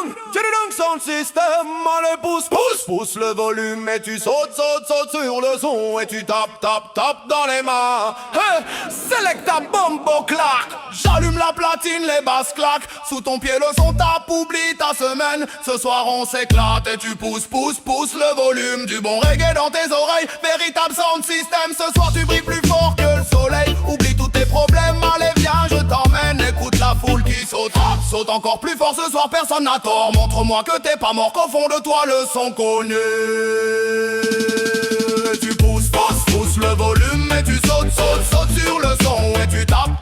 donc sound system, allez pousse le volume et tu sautes sur le son et tu tapes dans les mains. Hey, Selecta bombo claque, j'allume la platine, les basses claquent. Sous ton pied le son tape, oublie ta semaine. Ce soir on s'éclate et tu pousses le volume. Du bon reggae dans tes oreilles, véritable sound system. Ce soir tu brilles plus fort que le soleil. Oublie tous tes problèmes, allez viens je t'emmène. Écoute la foule qui saute encore plus fort ce soir, personne n'a tort. Montre-moi que t'es pas mort, qu'au fond de toi le son connu. Tu pousses le volume et tu sautes sur le son. Et tu tapes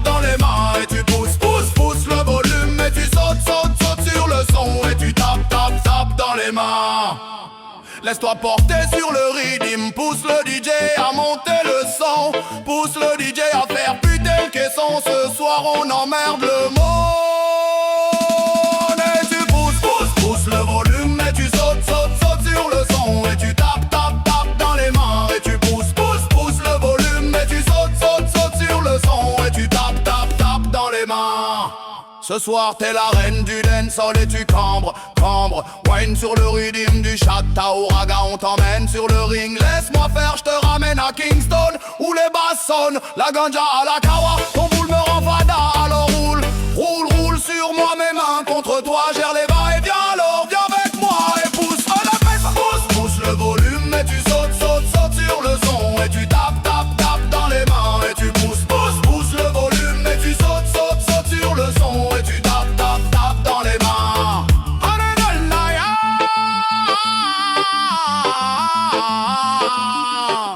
dans les mains. Et tu pousses le volume et tu sautes sur le son. Et tu tapes dans les mains. Laisse-toi porter sur le rythme, pousse le DJ à monter le son. Pousse le DJ à faire putain le caisson. Ce soir on emmerde le monde. Et tu pousses le volume et tu sautes sur le son. Et tu tapes dans les mains. Et tu pousses le volume et tu sautes sur le son. Et tu tapes dans les mains. Ce soir t'es la reine du dancehall et tu cambres. Wine sur le rythme du chata au raga, on t'emmène sur le ring. Laisse-moi faire, je te ramène à Kingston où les basses sonnent, la ganja à la kawa. Ton boule me rend fada, alors roule sur moi, mes mains contre toi. Gère les va-et-vient, alors viens avec moi et pousse à la peste. Pousse le volume et tu sautes sur le son. Et tu tapes dans les mains. Et tu pousses le volume et tu sautes sur le son. Et tu tapes dans les mains.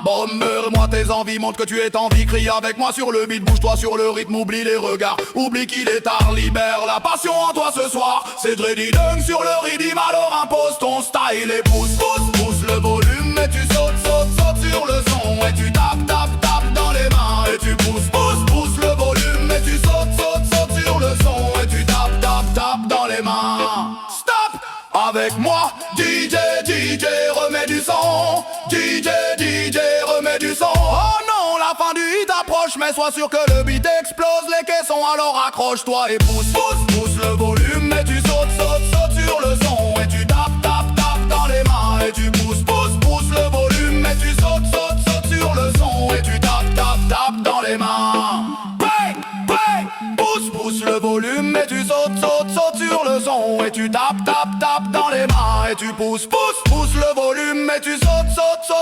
Bombe-moi tes envies, montre que tu es en vie. Crie avec moi sur le beat, bouge-toi sur le rythme. Oublie les regards, oublie qu'il est tard. Libère la passion en toi ce soir. C'est Dreddy Dung sur le rythme, alors impose ton style. Et pousse le volume et tu sautes sur le son. Et tu tapes dans les mains. Et tu pousses le volume et tu sautes sur le son. Et tu tapes dans les mains. Stop avec moi, DJ, remets du son. DJ, remets du son. Oh non, la fin du hit approche, mais sois sûr que le beat explose les caissons. Alors accroche-toi et pousse le volume et tu sautes sur le son. Et tu tapes dans les mains. Et tu pousses le volume et tu sautes sur le son. Et tu tapes dans les mains. Pousse le volume et tu sautes sur le son. Et tu tapes dans les mains. Et tu pousses le volume et tu sautes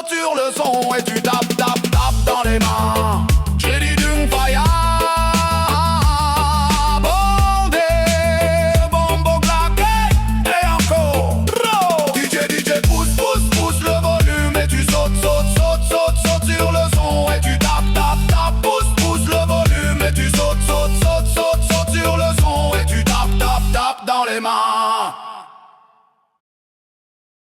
sur le son. Et tu tapes dans les mains. J'ai dit d'une fire.